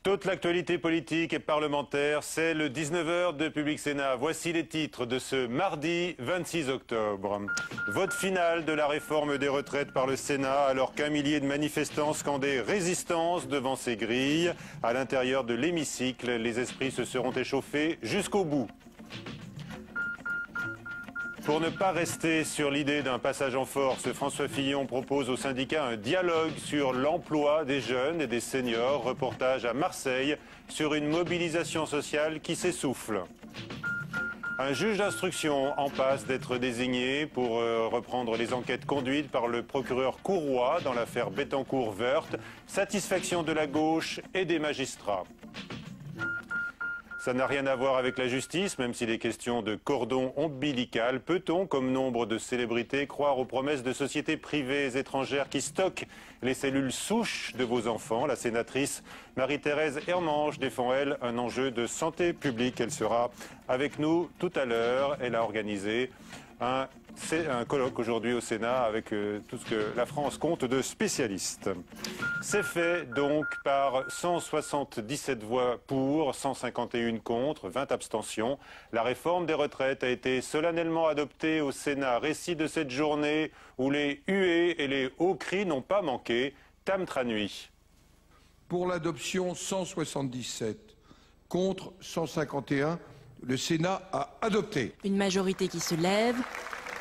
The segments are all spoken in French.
Toute l'actualité politique et parlementaire, c'est le 19h de Public Sénat. Voici les titres de ce mardi 26 octobre. Vote final de la réforme des retraites par le Sénat, alors qu'un millier de manifestants scandaient résistance devant ces grilles. À l'intérieur de l'hémicycle, les esprits se seront échauffés jusqu'au bout. Pour ne pas rester sur l'idée d'un passage en force, François Fillon propose aux syndicats un dialogue sur l'emploi des jeunes et des seniors. Reportage à Marseille sur une mobilisation sociale qui s'essouffle. Un juge d'instruction en passe d'être désigné pour reprendre les enquêtes conduites par le procureur Courroy dans l'affaire Bettencourt-Woerth. Satisfaction de la gauche et des magistrats. Ça n'a rien à voir avec la justice, même s'il est question de cordon ombilical. Peut-on, comme nombre de célébrités, croire aux promesses de sociétés privées étrangères qui stockent les cellules souches de vos enfants? La sénatrice Marie-Thérèse Hermange défend, elle, un enjeu de santé publique. Elle sera avec nous tout à l'heure. Elle a organisé un colloque aujourd'hui au Sénat avec tout ce que la France compte de spécialistes. C'est fait donc par 177 voix pour, 151 contre, 20 abstentions. La réforme des retraites a été solennellement adoptée au Sénat. Récit de cette journée où les huées et les hauts cris n'ont pas manqué. Tam Tranui. Pour l'adoption, 177, contre 151. Le Sénat a adopté. Une majorité qui se lève,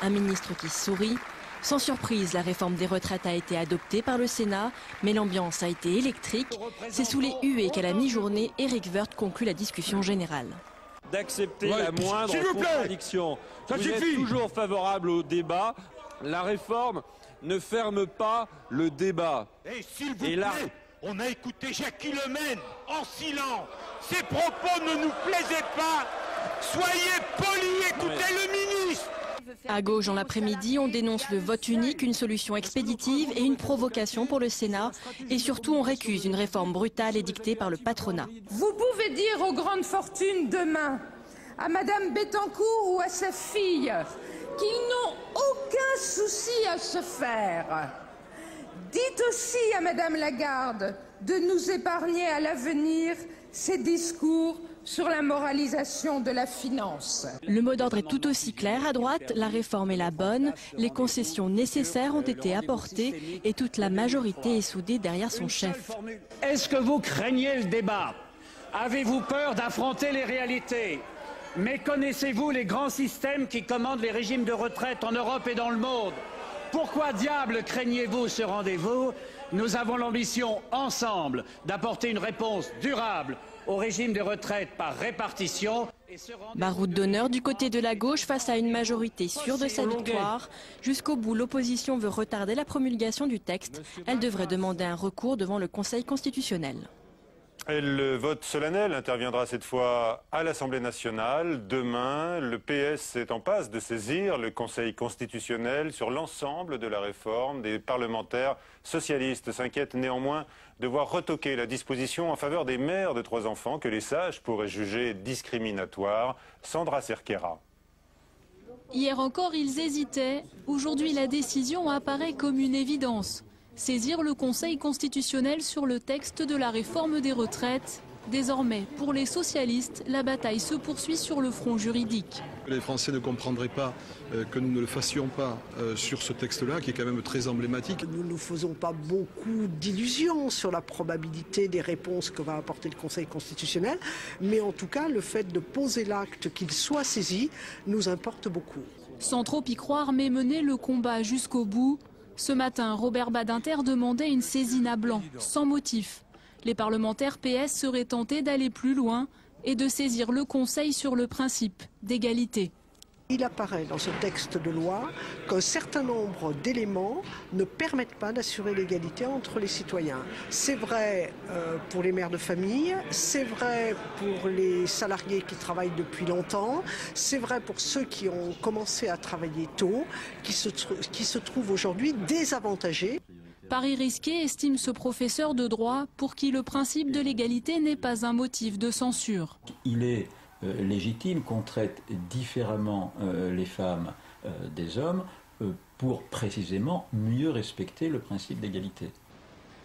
un ministre qui sourit. Sans surprise, la réforme des retraites a été adoptée par le Sénat, mais l'ambiance a été électrique. C'est sous les huées qu'à la mi-journée, Éric Woerth conclut la discussion générale. D'accepter la moindre contradiction. Vous êtes toujours favorable au débat. La réforme ne ferme pas le débat. Et s'il vous plaît, on a écouté Jacques Lemen en silence. Ses propos ne nous plaisaient pas. Soyez polis, écoutez le ministre. À gauche, dans l'après-midi, on dénonce le vote unique, une solution expéditive et une provocation pour le Sénat. Et surtout, on récuse une réforme brutale édictée par le patronat. Vous pouvez dire aux grandes fortunes demain, à Madame Bettencourt ou à sa fille, qu'ils n'ont aucun souci à se faire. Dites aussi à Madame Lagarde de nous épargner à l'avenir ces discours sur la moralisation de la finance. Le mot d'ordre est tout aussi clair. À droite, la réforme est la bonne, les concessions nécessaires ont été apportées et toute la majorité est soudée derrière son chef. Est-ce que vous craignez le débat? Avez-vous peur d'affronter les réalités? Mais connaissez-vous les grands systèmes qui commandent les régimes de retraite en Europe et dans le monde? Pourquoi diable craignez-vous ce rendez-vous? Nous avons l'ambition, ensemble, d'apporter une réponse durable au régime de retraite par répartition. Baroud d'honneur du côté de la gauche face à une majorité sûre de sa victoire. Jusqu'au bout, l'opposition veut retarder la promulgation du texte. Elle devrait demander un recours devant le Conseil constitutionnel. Et le vote solennel interviendra cette fois à l'Assemblée nationale. Demain, le PS est en passe de saisir le Conseil constitutionnel sur l'ensemble de la réforme. Des parlementaires socialistes s'inquiètent néanmoins de voir retoquer la disposition en faveur des mères de 3 enfants que les sages pourraient juger discriminatoire. Sandra Cerquera. Hier encore, ils hésitaient. Aujourd'hui, la décision apparaît comme une évidence. Saisir le Conseil constitutionnel sur le texte de la réforme des retraites. Désormais, pour les socialistes, la bataille se poursuit sur le front juridique. Les Français ne comprendraient pas que nous ne le fassions pas sur ce texte-là, qui est quand même très emblématique. Nous ne nous faisons pas beaucoup d'illusions sur la probabilité des réponses que va apporter le Conseil constitutionnel, mais en tout cas, le fait de poser l'acte qu'il soit saisi nous importe beaucoup. Sans trop y croire, mais mener le combat jusqu'au bout. Ce matin, Robert Badinter demandait une saisine à blanc, sans motif. Les parlementaires PS seraient tentés d'aller plus loin et de saisir le Conseil sur le principe d'égalité. Il apparaît dans ce texte de loi qu'un certain nombre d'éléments ne permettent pas d'assurer l'égalité entre les citoyens. C'est vrai pour les mères de famille, c'est vrai pour les salariés qui travaillent depuis longtemps, c'est vrai pour ceux qui ont commencé à travailler tôt, qui se trouvent aujourd'hui désavantagés. Pari risqué, estime ce professeur de droit, pour qui le principe de l'égalité n'est pas un motif de censure. Il est légitime qu'on traite différemment les femmes des hommes pour précisément mieux respecter le principe d'égalité.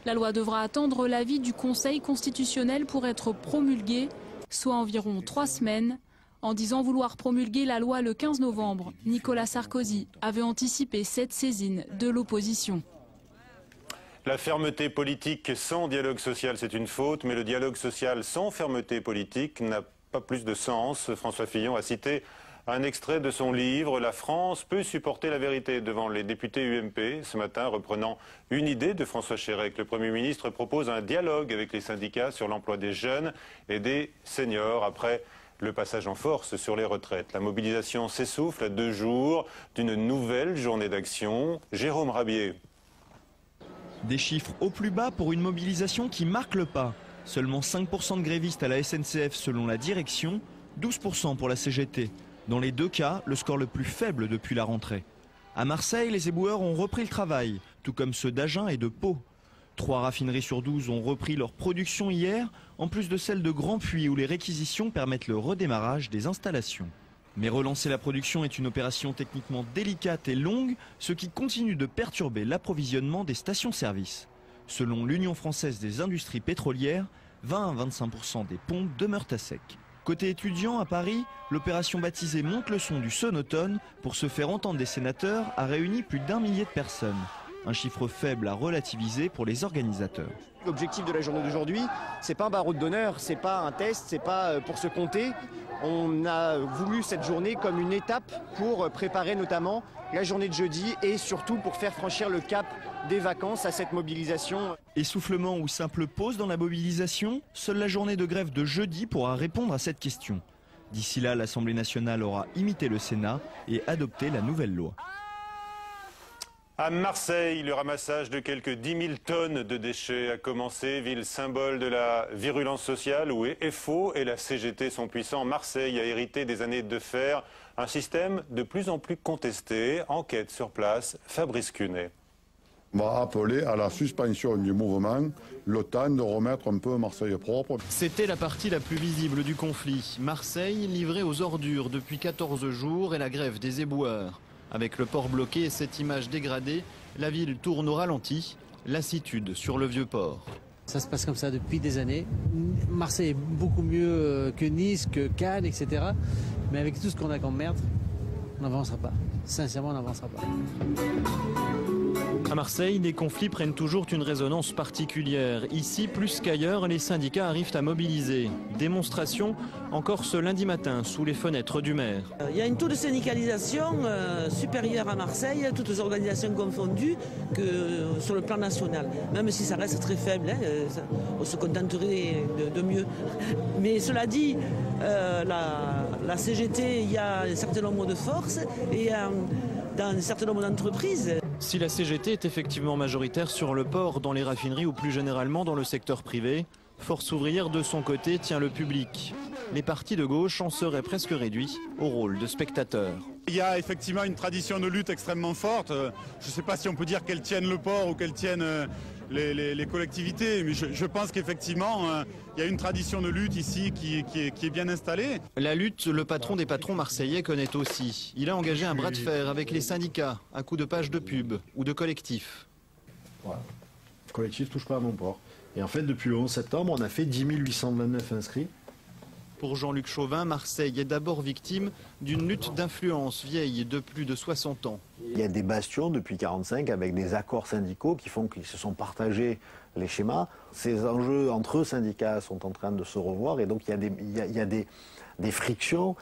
La loi devra attendre l'avis du Conseil constitutionnel pour être promulguée, soit environ 3 semaines. En disant vouloir promulguer la loi le 15 novembre, Nicolas Sarkozy avait anticipé cette saisine de l'opposition. La fermeté politique sans dialogue social, c'est une faute, mais le dialogue social sans fermeté politique n'a pas plus de sens. François Fillon a cité un extrait de son livre « La France peut supporter la vérité » devant les députés UMP. Ce matin, reprenant une idée de François Chérec, le Premier ministre propose un dialogue avec les syndicats sur l'emploi des jeunes et des seniors après le passage en force sur les retraites. La mobilisation s'essouffle à 2 jours d'une nouvelle journée d'action. Jérôme Rabier. Des chiffres au plus bas pour une mobilisation qui marque le pas. Seulement 5% de grévistes à la SNCF selon la direction, 12% pour la CGT. Dans les 2 cas, le score le plus faible depuis la rentrée. À Marseille, les éboueurs ont repris le travail, tout comme ceux d'Agen et de Pau. 3 raffineries sur 12 ont repris leur production hier, en plus de celle de Grand-Puy où les réquisitions permettent le redémarrage des installations. Mais relancer la production est une opération techniquement délicate et longue, ce qui continue de perturber l'approvisionnement des stations-service. Selon l'Union française des industries pétrolières, 20 à 25% des pompes demeurent à sec. Côté étudiants, à Paris, l'opération baptisée Monte le son du sonotone pour se faire entendre des sénateurs a réuni plus d'1 millier de personnes. Un chiffre faible à relativiser pour les organisateurs. L'objectif de la journée d'aujourd'hui, c'est pas un barreau d'honneur, c'est pas un test, c'est pas pour se compter. On a voulu cette journée comme une étape pour préparer notamment la journée de jeudi et surtout pour faire franchir le cap des vacances à cette mobilisation. Essoufflement ou simple pause dans la mobilisation, seule la journée de grève de jeudi pourra répondre à cette question. D'ici là, l'Assemblée nationale aura imité le Sénat et adopté la nouvelle loi. À Marseille, le ramassage de quelques 10 000 tonnes de déchets a commencé, ville symbole de la virulence sociale où FO et la CGT sont puissants. Marseille a hérité des années de fer, un système de plus en plus contesté. Enquête sur place, Fabrice Cunet. On va appeler à la suspension du mouvement, le temps de remettre un peu Marseille propre. C'était la partie la plus visible du conflit. Marseille livrée aux ordures depuis 14 jours et la grève des éboueurs. Avec le port bloqué et cette image dégradée, la ville tourne au ralenti, lassitude sur le vieux port. Ça se passe comme ça depuis des années. Marseille est beaucoup mieux que Nice, que Cannes, etc. Mais avec tout ce qu'on a comme merde, on n'avancera pas. Sincèrement, on n'avancera pas. À Marseille, les conflits prennent toujours une résonance particulière. Ici, plus qu'ailleurs, les syndicats arrivent à mobiliser. Démonstration encore ce lundi matin sous les fenêtres du maire. Il y a un taux de syndicalisation supérieur à Marseille, toutes les organisations confondues, que sur le plan national. Même si ça reste très faible, on se contenterait de mieux. Mais cela dit, la CGT, il y a un certain nombre de forces et dans un certain nombre d'entreprises. Si la CGT est effectivement majoritaire sur le port, dans les raffineries ou plus généralement dans le secteur privé, Force ouvrière de son côté tient le public. Les partis de gauche en seraient presque réduits au rôle de spectateurs. Il y a effectivement une tradition de lutte extrêmement forte. Je ne sais pas si on peut dire qu'elle tienne le port ou qu'elle tienne les collectivités, mais je pense qu'effectivement, il y a une tradition de lutte ici qui est bien installée. La lutte, le patron des patrons marseillais connaît aussi. Il a engagé un bras de fer avec les syndicats, à coups de pages de pub ou de collectifs. Voilà. Le collectif touche pas à mon port. Et en fait, depuis le 11 septembre, on a fait 10 829 inscrits. Pour Jean-Luc Chauvin, Marseille est d'abord victime d'une lutte d'influence vieille de plus de 60 ans. Il y a des bastions depuis 1945 avec des accords syndicaux qui font qu'ils se sont partagés les schémas. Ces enjeux entre syndicats sont en train de se revoir et donc il y a des frictions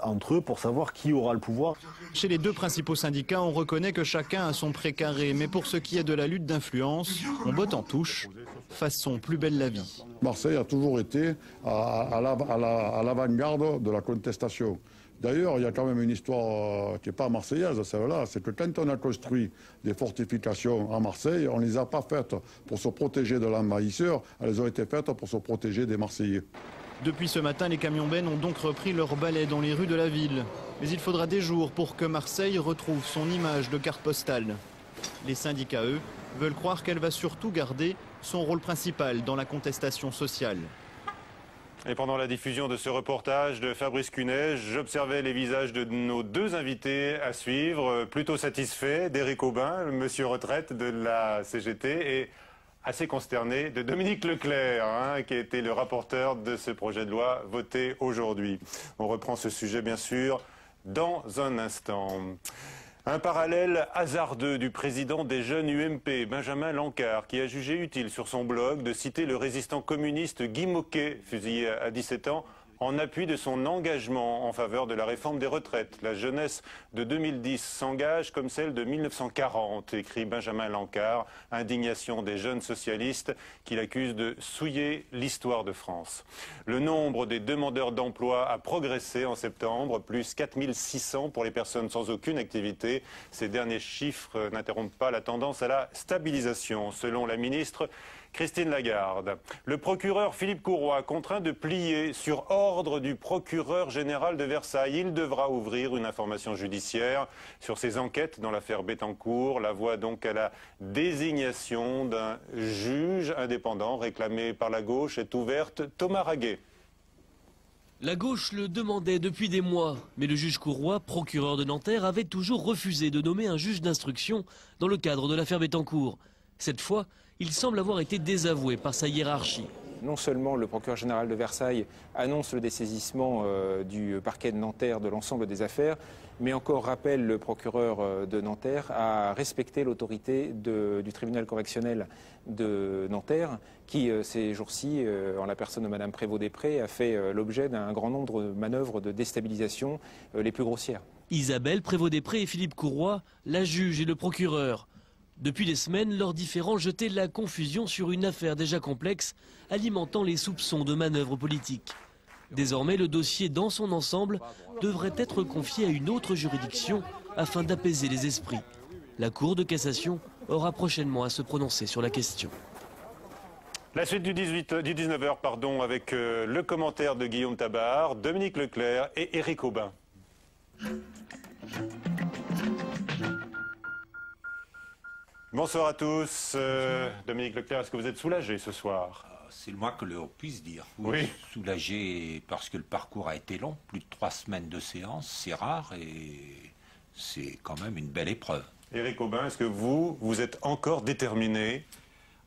entre eux pour savoir qui aura le pouvoir. Chez les deux principaux syndicats, on reconnaît que chacun a son précaré. Mais pour ce qui est de la lutte d'influence, on botte en touche. Façon plus belle la vie. Marseille a toujours été à l'avant-garde de la contestation. D'ailleurs, il y a quand même une histoire qui n'est pas marseillaise, celle-là. C'est que quand on a construit des fortifications à Marseille, on ne les a pas faites pour se protéger de l'envahisseur, elles ont été faites pour se protéger des Marseillais. Depuis ce matin, les camions-bennes ont donc repris leur balai dans les rues de la ville. Mais il faudra des jours pour que Marseille retrouve son image de carte postale. Les syndicats, eux, veulent croire qu'elle va surtout garder son rôle principal dans la contestation sociale. Et pendant la diffusion de ce reportage de Fabrice Cunet, j'observais les visages de nos deux invités à suivre, plutôt satisfaits d'Éric Aubin, le monsieur retraite de la CGT, et assez consterné de Dominique Leclerc, qui a été le rapporteur de ce projet de loi voté aujourd'hui. On reprend ce sujet, bien sûr, dans un instant. Un parallèle hasardeux du président des jeunes UMP, Benjamin Lancard, qui a jugé utile sur son blog de citer le résistant communiste Guy Môquet, fusillé à 17 ans, en appui de son engagement en faveur de la réforme des retraites. La jeunesse de 2010 s'engage comme celle de 1940, écrit Benjamin Lancard, indignation des jeunes socialistes qu'il accuse de souiller l'histoire de France. Le nombre des demandeurs d'emploi a progressé en septembre, plus 4600 pour les personnes sans aucune activité. Ces derniers chiffres n'interrompent pas la tendance à la stabilisation, selon la ministre Christine Lagarde. Le procureur Philippe Courroy, contraint de plier sur ordre du procureur général de Versailles, il devra ouvrir une information judiciaire sur ses enquêtes dans l'affaire Bettencourt. La voie donc à la désignation d'un juge indépendant réclamé par la gauche est ouverte. Thomas Raguet. La gauche le demandait depuis des mois, mais le juge Courroy, procureur de Nanterre, avait toujours refusé de nommer un juge d'instruction dans le cadre de l'affaire Bettencourt. Cette fois, il semble avoir été désavoué par sa hiérarchie. Non seulement le procureur général de Versailles annonce le dessaisissement du parquet de Nanterre de l'ensemble des affaires, mais encore rappelle le procureur de Nanterre à respecter l'autorité du tribunal correctionnel de Nanterre, qui ces jours-ci, en la personne de Mme Prévost-Després, a fait l'objet d'un grand nombre de manœuvres de déstabilisation les plus grossières. Isabelle Prévost-Després et Philippe Courroy, la juge et le procureur. Depuis des semaines, leurs différends jetaient la confusion sur une affaire déjà complexe, alimentant les soupçons de manœuvres politiques. Désormais, le dossier dans son ensemble devrait être confié à une autre juridiction afin d'apaiser les esprits. La Cour de cassation aura prochainement à se prononcer sur la question. La suite du 19h, avec le commentaire de Guillaume Tabar, Dominique Leclerc et Éric Aubin. Bonsoir à tous. Dominique Leclerc, est-ce que vous êtes soulagé ce soir? C'est le moins que l'on puisse dire. Oui. Soulagé parce que le parcours a été long, plus de 3 semaines de séance, c'est rare et c'est quand même une belle épreuve. Éric Aubin, est-ce que vous êtes encore déterminé?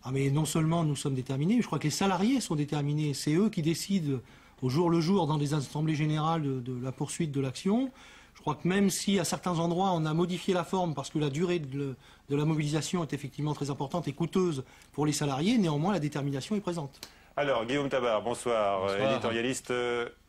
Mais non seulement nous sommes déterminés, mais je crois que les salariés sont déterminés. C'est eux qui décident au jour le jour dans les assemblées générales de la poursuite de l'action. Je crois que même si à certains endroits on a modifié la forme parce que la durée de la mobilisation est effectivement très importante et coûteuse pour les salariés, néanmoins la détermination est présente. Alors, Guillaume Tabar, bonsoir. Éditorialiste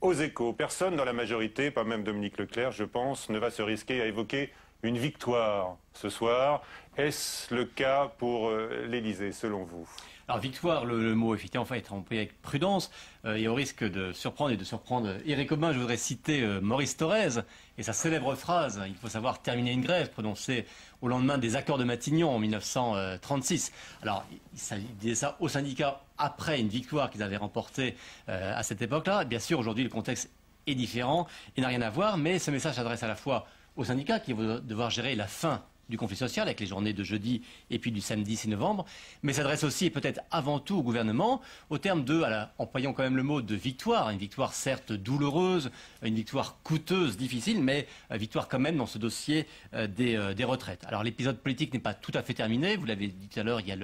aux Échos. Personne dans la majorité, pas même Dominique Leclerc, je pense, ne va se risquer à évoquer une victoire ce soir. Est-ce le cas pour l'Élysée, selon vous? Alors victoire, le mot effectivement est employé avec prudence et au risque de surprendre Éric Aubin, je voudrais citer Maurice Thorez et sa célèbre phrase « Il faut savoir terminer une grève » prononcée au lendemain des accords de Matignon en 1936. Alors il disait ça aux syndicats après une victoire qu'ils avaient remportée à cette époque-là. Bien sûr, aujourd'hui le contexte est différent et n'a rien à voir, mais ce message s'adresse à la fois aux syndicats qui vont devoir gérer la fin du conflit social avec les journées de jeudi et puis du samedi 6 novembre, mais s'adresse aussi et peut-être avant tout au gouvernement au terme de, employons quand même le mot de victoire, une victoire certes douloureuse, une victoire coûteuse, difficile, mais victoire quand même dans ce dossier des retraites. Alors l'épisode politique n'est pas tout à fait terminé, vous l'avez dit tout à l'heure, il y a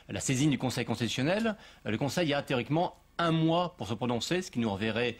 la saisine du Conseil constitutionnel. Le Conseil a théoriquement 1 mois pour se prononcer, ce qui nous enverrait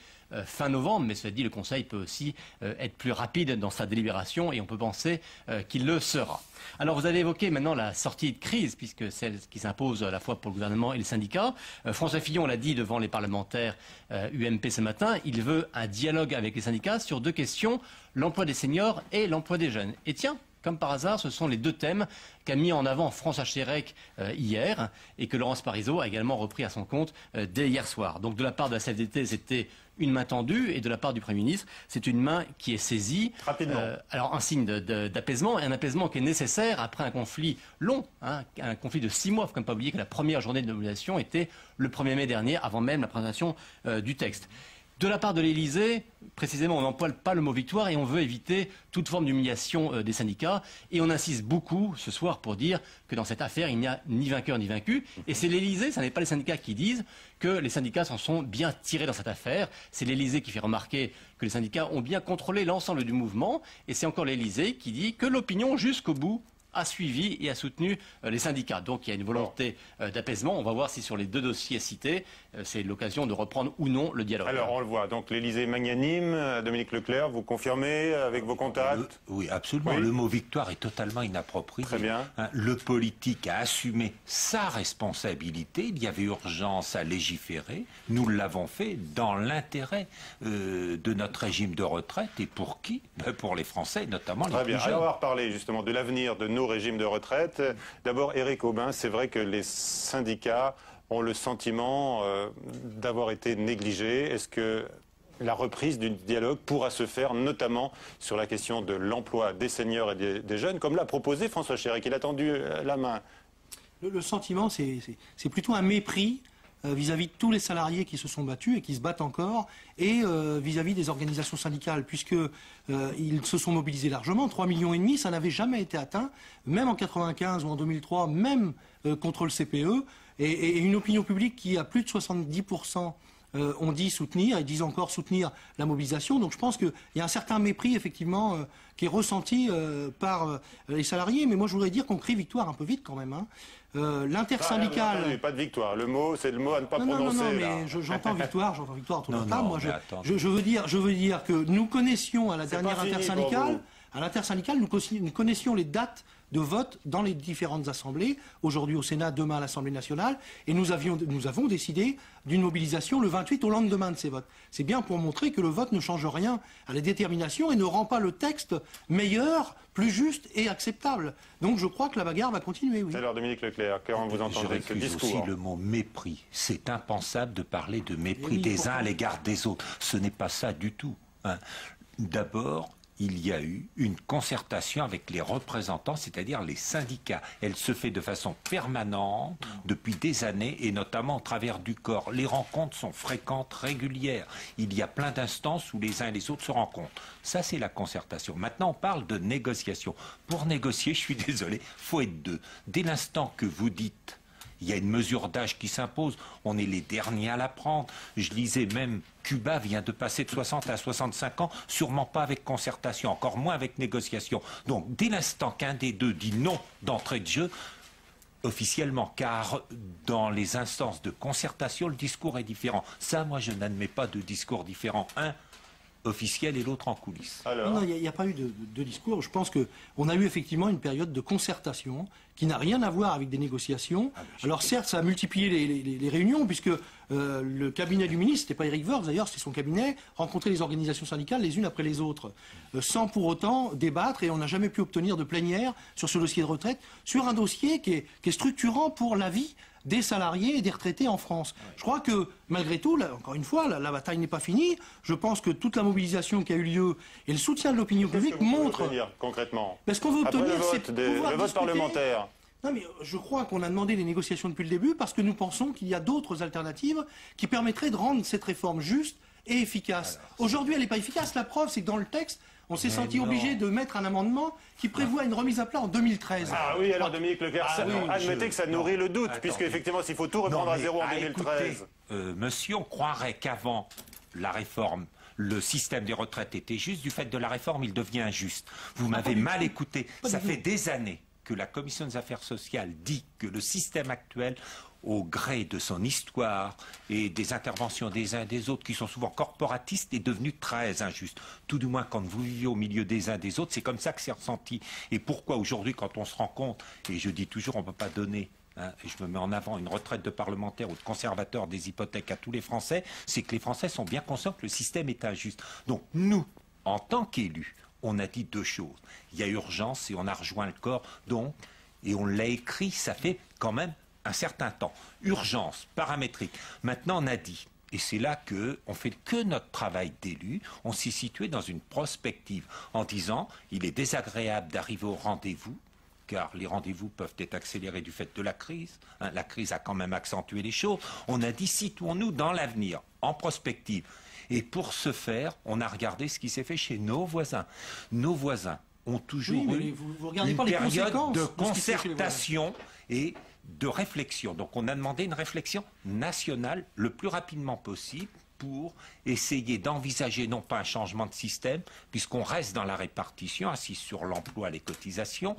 fin novembre, mais cela dit, le Conseil peut aussi être plus rapide dans sa délibération et on peut penser qu'il le sera. Alors vous avez évoqué maintenant la sortie de crise, puisque celle qui s'impose à la fois pour le gouvernement et les syndicats. François Fillon l'a dit devant les parlementaires UMP ce matin, il veut un dialogue avec les syndicats sur 2 questions, l'emploi des seniors et l'emploi des jeunes. Et tiens, comme par hasard, ce sont les 2 thèmes qu'a mis en avant François Chérec hier et que Laurence Parisot a également repris à son compte dès hier soir. Donc de la part de la CFDT, c'était une main tendue et de la part du Premier ministre, c'est une main qui est saisie. Rapidement. Alors un signe d'apaisement et un apaisement qui est nécessaire après un conflit long, un conflit de 6 mois. Il ne faut quand même pas oublier que la première journée de mobilisation était le 1er mai dernier, avant même la présentation du texte. De la part de l'Élysée, précisément, on n'emploie pas le mot victoire et on veut éviter toute forme d'humiliation des syndicats. Et on insiste beaucoup ce soir pour dire que dans cette affaire, il n'y a ni vainqueur ni vaincu. Et c'est l'Élysée, ce n'est pas les syndicats qui disent que les syndicats s'en sont bien tirés dans cette affaire. C'est l'Élysée qui fait remarquer que les syndicats ont bien contrôlé l'ensemble du mouvement. Et c'est encore l'Élysée qui dit que l'opinion jusqu'au bout a suivi et a soutenu les syndicats. Donc il y a une volonté d'apaisement. On va voir si sur les 2 dossiers cités, c'est l'occasion de reprendre ou non le dialogue. Alors on le voit, donc l'Élysée magnanime, Dominique Leclerc, vous confirmez avec vos contacts? Oui, absolument. Oui. Le mot victoire est totalement inapproprié. Très bien. Le politique a assumé sa responsabilité. Il y avait urgence à légiférer. Nous l'avons fait dans l'intérêt de notre régime de retraite. Et pour qui? Pour les Français, notamment les plus jeunes. Alors on va reparler justement de l'avenir de nos régimes de retraite. D'abord, Éric Aubin, c'est vrai que les syndicats ont le sentiment d'avoir été négligés. Est-ce que la reprise du dialogue pourra se faire, notamment sur la question de l'emploi des seniors et des jeunes, comme l'a proposé François Chérec? Il a tendu la main. Le sentiment, c'est plutôt un mépris vis-à-vis de tous les salariés qui se sont battus et qui se battent encore, et vis-à-vis des organisations syndicales, puisqu'ils se sont mobilisés largement. 3,5 millions, ça n'avait jamais été atteint, même en 1995 ou en 2003, même contre le CPE, et une opinion publique qui, à plus de 70%, ont dit soutenir, et disent encore soutenir la mobilisation. Donc je pense qu'il y a un certain mépris, effectivement, qui est ressenti par les salariés. Mais moi, je voudrais dire qu'on crie victoire un peu vite, quand même. Hein. L'intersyndicale... Pas de victoire. Le mot, c'est le mot à ne pas prononcer. Non, mais j'entends victoire tout le temps. Moi, je veux dire que nous connaissions à la dernière intersyndicale, nous connaissions les dates de vote dans les différentes assemblées, aujourd'hui au Sénat, demain à l'Assemblée nationale, et nous avons décidé d'une mobilisation le 28 au lendemain de ces votes. C'est bien pour montrer que le vote ne change rien à la détermination et ne rend pas le texte meilleur, plus juste et acceptable. Donc je crois que la bagarre va continuer, oui. Alors Dominique Leclerc, quand vous entendez ce discours... aussi le mot mépris. C'est impensable de parler de mépris des uns à l'égard des autres. Ce n'est pas ça du tout. Hein. D'abord, il y a eu une concertation avec les représentants, c'est-à-dire les syndicats. Elle se fait de façon permanente depuis des années, et notamment au travers du corps. Les rencontres sont fréquentes, régulières. Il y a plein d'instances où les uns et les autres se rencontrent. Ça, c'est la concertation. Maintenant, on parle de négociation. Pour négocier, je suis désolé, il faut être deux. Dès l'instant que vous dites... Il y a une mesure d'âge qui s'impose. On est les derniers à la prendre. Je lisais même, Cuba vient de passer de 60 à 65 ans, sûrement pas avec concertation, encore moins avec négociation. Donc, dès l'instant qu'un des deux dit non d'entrée de jeu, officiellement, car dans les instances de concertation, le discours est différent. Ça, moi, je n'admets pas de discours différent. Un officiel et l'autre en coulisses. Non, il n'y a pas eu de discours. Je pense qu'on a eu effectivement une période de concertation qui n'a rien à voir avec des négociations. Alors certes, ça a multiplié les réunions, puisque le cabinet du ministre, c'était pas Éric Woerth d'ailleurs, c'était son cabinet, rencontrait les organisations syndicales les unes après les autres, sans pour autant débattre, et on n'a jamais pu obtenir de plénière sur ce dossier de retraite, sur un dossier qui est structurant pour la vie des salariés et des retraités en France. Je crois que, malgré tout, là, encore une fois, la bataille n'est pas finie. Je pense que toute la mobilisation qui a eu lieu et le soutien de l'opinion publique montrent... concrètement, ce qu'on veut obtenir, c'est le vote parlementaire. Non, mais je crois qu'on a demandé les négociations depuis le début parce que nous pensons qu'il y a d'autres alternatives qui permettraient de rendre cette réforme juste et efficace. Aujourd'hui, elle n'est pas efficace. La preuve, c'est que dans le texte, on s'est senti obligé de mettre un amendement qui prévoit une remise à plat en 2013. Ah oui, alors Dominique Leclerc, admettez que ça nourrit le doute, puisque effectivement, s'il faut tout reprendre à zéro en 2013. Écoutez, monsieur, on croirait qu'avant la réforme, le système des retraites était juste. Du fait de la réforme, il devient injuste. Vous m'avez mal écouté. Ça fait des années que la Commission des affaires sociales dit que le système actuel, au gré de son histoire et des interventions des uns et des autres qui sont souvent corporatistes, est devenu très injuste. Tout du moins quand vous vivez au milieu des uns et des autres, c'est comme ça que c'est ressenti. Et pourquoi aujourd'hui, quand on se rend compte, et je dis toujours, on ne peut pas donner, et je me mets en avant, une retraite de parlementaire ou de conservateur des hypothèques à tous les Français, c'est que les Français sont bien conscients que le système est injuste. Donc nous, en tant qu'élus, on a dit deux choses. Il y a urgence et on a rejoint le corps, donc, et on l'a écrit, ça fait quand même un certain temps. Urgence, paramétrique. Maintenant, on a dit, et c'est là qu'on fait que notre travail d'élu, on s'est situé dans une prospective en disant, il est désagréable d'arriver au rendez-vous, car les rendez-vous peuvent être accélérés du fait de la crise. La crise a quand même accentué les choses. On a dit, situons-nous dans l'avenir, en prospective. Et pour ce faire, on a regardé ce qui s'est fait chez nos voisins. Nos voisins ont toujours eu une période de concertation et de réflexion. Donc on a demandé une réflexion nationale le plus rapidement possible pour essayer d'envisager non pas un changement de système, puisqu'on reste dans la répartition, assise sur l'emploi, les cotisations,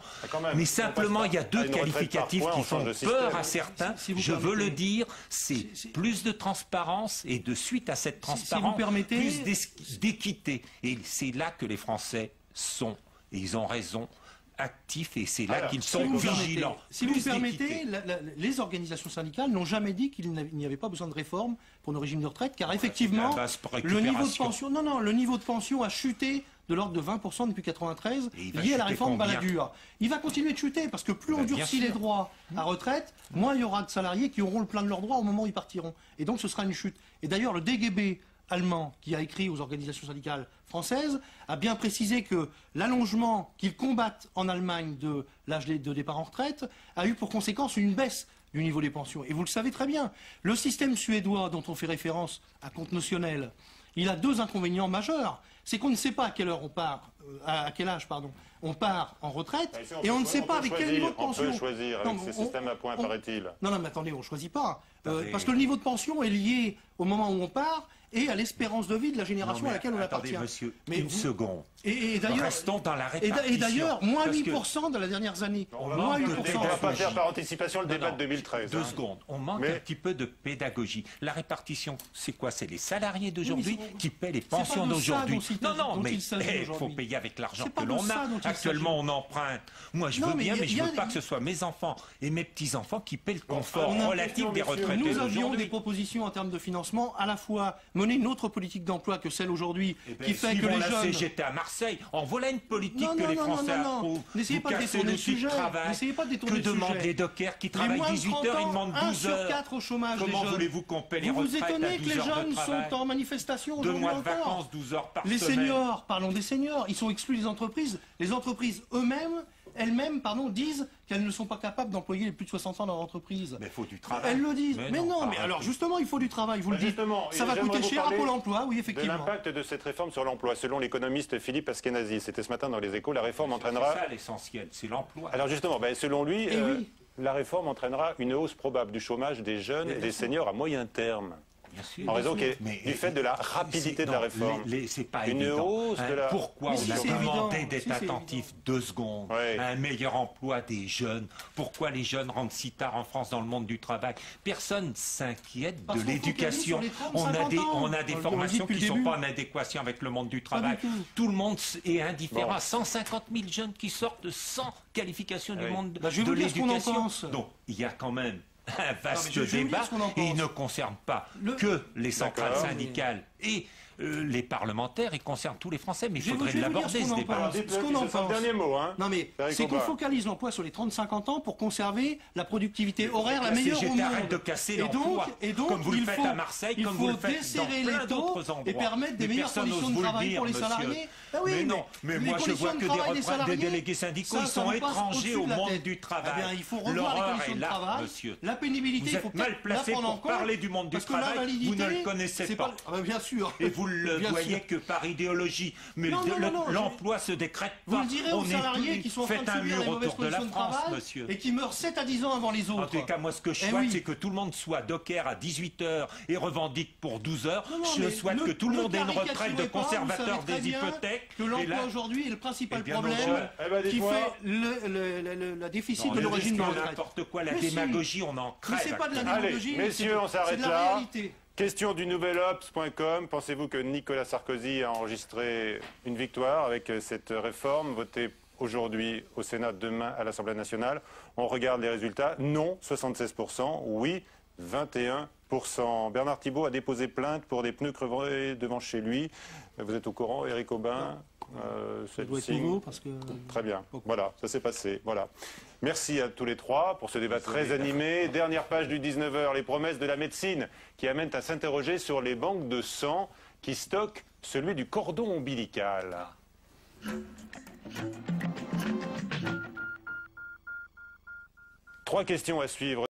mais simplement il y a deux qualificatifs qui font peur à certains. Je veux le dire, c'est plus de transparence et de suite à cette transparence, plus d'équité. Et c'est là que les Français sont, et ils ont raison, actifs, et c'est là qu'ils sont vigilants. Si vous me permettez, les organisations syndicales n'ont jamais dit qu'il n'y avait pas besoin de réforme pour nos régimes de retraite, car effectivement, le niveau de pension, le niveau de pension a chuté de l'ordre de 20% depuis 1993, lié à la réforme Balladur. Il va continuer de chuter, parce que plus on durcit les droits à retraite, moins il y aura de salariés qui auront le plein de leurs droits au moment où ils partiront. Et donc ce sera une chute. Et d'ailleurs, le DGB allemand, qui a écrit aux organisations syndicales françaises, a bien précisé que l'allongement qu'ils combattent en Allemagne de l'âge de départ en retraite a eu pour conséquence une baisse du niveau des pensions. Et vous le savez très bien, le système suédois dont on fait référence à compte notionnel, il a deux inconvénients majeurs. C'est qu'on ne sait pas à quelle heure on part, à quel âge, pardon, on part en retraite, et on ne sait pas avec quel niveau de pension. On peut choisir avec ces systèmes à points, paraît-il. Non, mais attendez, on ne choisit pas. Parce que le niveau de pension est lié au moment où on part et à l'espérance de vie de la génération à laquelle on appartient. Monsieur, une seconde. Et d'ailleurs, restons dans la répartition. Et d'ailleurs, moins 8% dans les dernières années. On ne va pas faire par anticipation le débat de 2013. Deux secondes. On manque un petit peu de pédagogie. La répartition, c'est quoi? C'est les salariés d'aujourd'hui qui paient les pensions d'aujourd'hui. Non, mais il faut payer avec l'argent que l'on a. Actuellement, on emprunte. Moi, je veux bien, mais je ne veux pas que ce soit mes enfants et mes petits-enfants qui paient le confort relatif des retraités d'aujourd'hui. Nous avions des propositions en termes de financement, à la fois mener une autre politique d'emploi que celle aujourd'hui, qui fait que les jeunes... la CGT à Marseille, en voilà une politique que les Français approuvent. N'essayez pas de détourner le sujet. Que demandent les dockers qui travaillent 18 heures, ils demandent 12 heures. 1 sur 4 au chômage. Comment voulez-vous qu'on paie les retraites à 12 heures de travail? Vous vous étonnez que les jeunes sont en manifestation aujourd'hui encore. 2 mois de vacances, 12 heures par semaine. Les seniors, parlons des seniors, ils sont exclus des entreprises. Les entreprises elles-mêmes, disent qu'elles ne sont pas capables d'employer les plus de 60 ans dans leur entreprise. Mais il faut du travail. Elles le disent. Mais non, mais alors justement, il faut du travail, vous le dites. Ça va coûter cher à Pôle emploi, oui, effectivement. De l'impact de cette réforme sur l'emploi, selon l'économiste Philippe Askenazi, c'était ce matin dans les Échos, la réforme entraînera... C'est ça l'essentiel, c'est l'emploi. Alors justement, selon lui, la réforme entraînera une hausse probable du chômage des jeunes et des seniors à moyen terme. En raison du fait de la rapidité de la réforme. C'est pas une évident. Hausse de la... Pourquoi on a demandé d'être attentif 2 secondes à un meilleur emploi des jeunes? Pourquoi les jeunes rentrent si tard en France dans le monde du travail? Personne ne s'inquiète de l'éducation. On a des formations qui ne sont pas en adéquation avec le monde du travail. Tout le monde est indifférent. 150 000 jeunes qui sortent sans qualification du monde de l'éducation. Donc il y a quand même un vaste débat et il ne concerne pas que les centrales syndicales et les parlementaires, il concerne tous les Français, mais il faudrait l'aborder ce débat. Ce qu'on en pense. Dernier mot, non mais c'est qu'on focalise l'emploi sur les 30-50 ans pour conserver la productivité horaire la meilleure au monde. Arrête de casser l'emploi, comme vous le faites à Marseille, comme vous le faites dans plein d'autres endroits. Et permettre des meilleures conditions de travail pour les salariés. Mais non, mais moi je vois que des retraites des délégués syndicaux, ils sont étrangers au monde du travail. Il faut revoir les conditions de travail, la pénibilité, il faut mal placé pour parler du monde du travail, vous ne le connaissez pas. Bien sûr. Et vous le voyez que par idéologie. Mais l'emploi se décrète pas. Vous le direz aux salariés qui sont en train de subir les mauvaises conditions de travail et qui meurent 7 à 10 ans avant les autres. En tout cas, moi, ce que je souhaite, c'est que tout le monde soit docker à 18 heures et revendique pour 12 heures. Je souhaite que tout le monde ait une retraite de conservateur des hypothèques. Que l'emploi aujourd'hui est le principal problème qui fait le déficit de nos régimes de retraite. N'importe quoi, la démagogie, on en crève. Mais c'est pas de la démagogie, messieurs, on s'arrête là. Question du nouvelops.com. Pensez-vous que Nicolas Sarkozy a enregistré une victoire avec cette réforme votée aujourd'hui au Sénat, demain à l'Assemblée nationale? On regarde les résultats. Non, 76%. Oui, 21%. Bernard Thibault a déposé plainte pour des pneus crevés devant chez lui. Vous êtes au courant, Éric Aubin? Ça doit être nouveau parce que... Très bien. Voilà, ça s'est passé. Voilà. Merci à tous les trois pour ce débat très animé. Dernière page du 19h, les promesses de la médecine qui amènent à s'interroger sur les banques de sang qui stockent celui du cordon ombilical. 3 questions à suivre.